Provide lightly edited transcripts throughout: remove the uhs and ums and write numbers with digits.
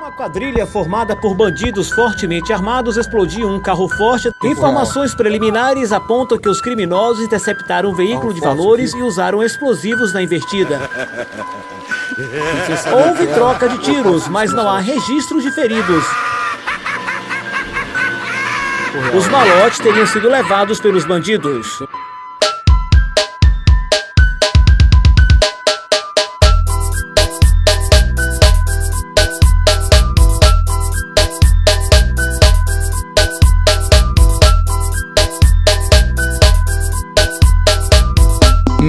Uma quadrilha formada por bandidos fortemente armados explodiu um carro forte. Informações preliminares apontam que os criminosos interceptaram um veículo de valores e usaram explosivos na investida. Houve troca de tiros, mas não há registros de feridos. Os malotes teriam sido levados pelos bandidos.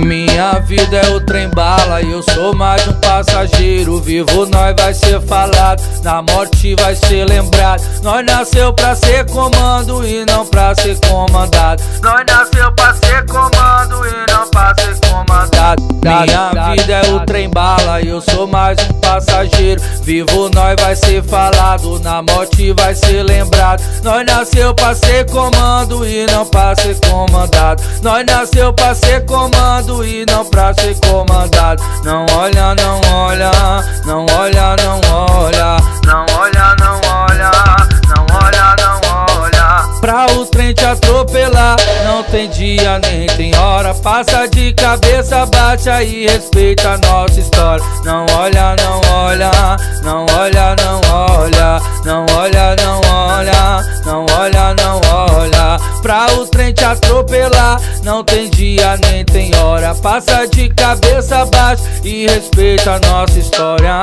Minha vida é o trem-bala e eu sou mais um passageiro. Vivo nós vai ser falado, na morte vai ser lembrado. Nós nasceu pra ser comando e não pra ser comandado. Nós nasceu pra ser comando e não pra ser comandado. Minha vida é o trem-bala e eu sou mais um passageiro. Vivo nós vai ser falado, na morte vai ser lembrado. Nós nasceu pra ser comando e não pra ser comandado. Nós nasceu pra ser comando e não pra ser comandado. Não olha, não olha, não olha, não olha, não olha, não olha, não olha, não olha. Pra o trem te atropelar, não tem dia nem tem hora. Passa de cabeça, bate aí, respeita a nossa história. Não olha, não olha, não olha, não olha, não olha, não olha, não olha, não olha. Pra o trem te atropelar, não tem dia nem tem hora. Passa de cabeça, bate e respeita a nossa história.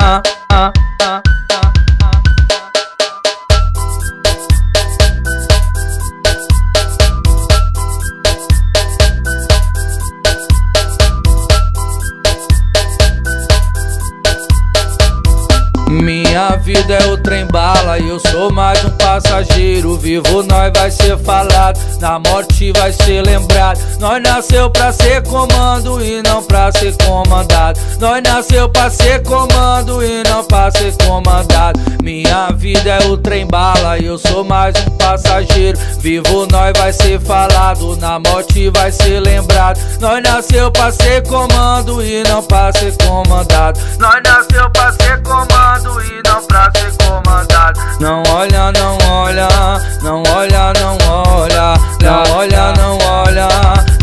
Minha vida é o trem-bala e eu sou mais um passageiro. Vivo nós vai ser falado, na morte vai ser lembrado. Nós nasceu pra ser comando e não pra ser comandado. Nós nasceu pra ser comando e não pra ser comandado. Minha vida é o trem-bala e eu sou mais um passageiro. Vivo nós vai ser falado, na morte vai ser lembrado. Nós nasceu pra ser comando e não pra ser comandado. Nós nasceu pra ser comando e não pra ser comandado. Não olha, não olha, não olha, não olha, não olha, não olha,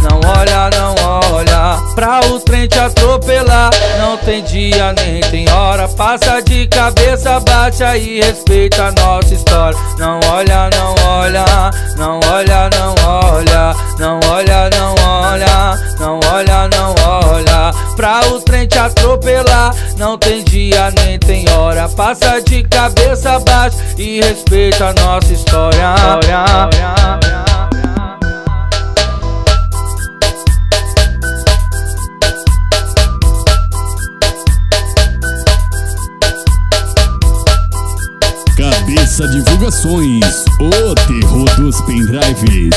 não olha, não olha. Pra o trem te atropelar, não tem dia nem tem hora. Passa de cabeça, bate aí, respeita a nossa história. Não olha, não olha, não olha, não olha, não olha, não olha, não olha, não olha. Pra o trem te atropelar, não tem dia nem tem hora. Passa de cabeça, bate e respeita a nossa história. Cabeça Divulgações, o terror dos pendrives.